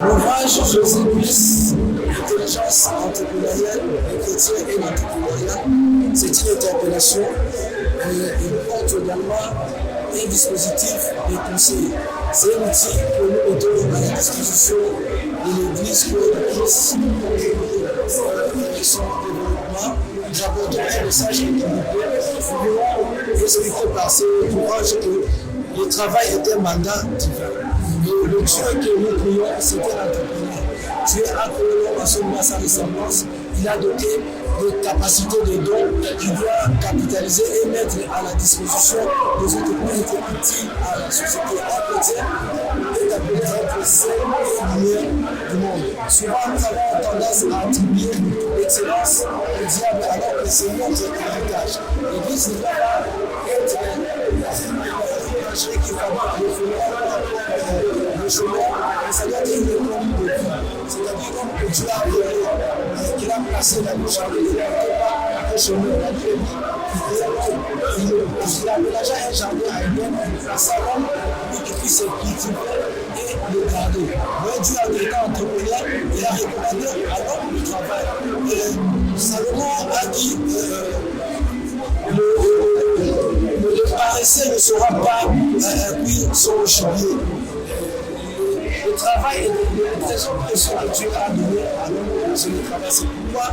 L'ouvrage José Luis, Intelligence entrepreneuriale, les chrétiens et l'entrepreneuriat, c'est une interpellation. Il porte également un dispositif de conseil. C'est un outil que nous mettons à la disposition de l'Église pour qu'elle puisse son développement. Nous apportons un message équilibré. Nous voulons expliquer par ce ouvrage que le travail est un mandat divin. Le Dieu que nous prions, c'est un entrepreneur. Dieu a créé l'homme à son image, à sa ressemblance. Il a doté de capacités, de dons qu'il doit capitaliser et mettre à la disposition des entreprises utiles à la société. Un chrétien est appelé à être celle et lumière du monde. Souvent, nous avons tendance à attribuer l'excellence au diable alors que c'est notre héritage. L'Église ne doit pas être qui fabrique le chemin, ça doit être une économie de vie. C'est-à-dire comme que Dieu a créé, qu'il a placé la bouche à l'œil, pas un chemin, la vie est vie. Il aménagea un jardin à Éden, à Salomon, pour qu'il puisse cultiver et le garder. Mais Dieu a été entrepreneur, il a recommandé à l'homme le travail. Salomon a dit le paresseux ne saura pas cuire son gibier. Le travail est le trésor précieux que Dieu a donné à l'homme sur le travail. C'est pourquoi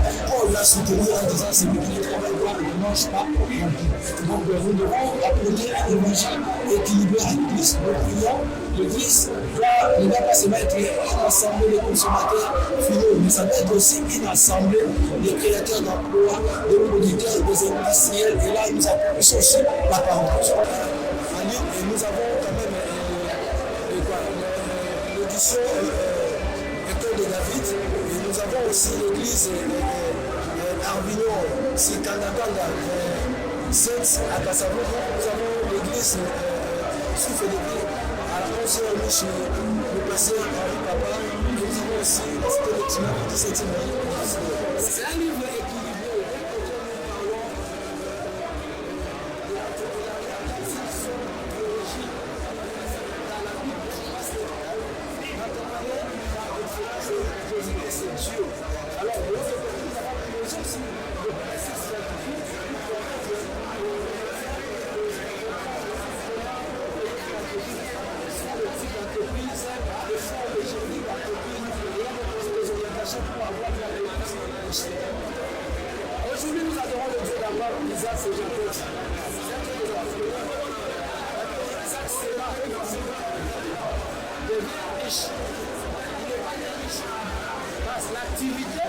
on l'a soutenu en disant c'est que le travail ne mange pas non plus. Donc nous devons apporter un évangile équilibré à l'Église. Nous prions, l'Église ne doit pas seulement être une assemblée de consommateurs finaux, mais ça doit être aussi une assemblée de créateurs d'emplois, de producteurs, des industriels. Et là, nous apportons aussi la parole. Et nous avons quand même l'édition École de David. Et nous avons aussi l'église Arvignon, Sikanakanga, Sainte à Kassavou. Nous avons l'église Soufédéki à la 11e rue chez le pasteur Henri Papa. Et nous avons aussi la cité de Tima, 17e rue. C'est un livre équilibré. Alors, nous avons aussi de passer scientifique. Sur le type d'entreprise, le fonds de génie d'entreprise, et des orientations pour avoir de la réussite. Aujourd'hui, nous adorons le Dieu d'avoir Isaac et Jacob. Isaac sera devient riche. Il n'est pas riche. Parce que l'activité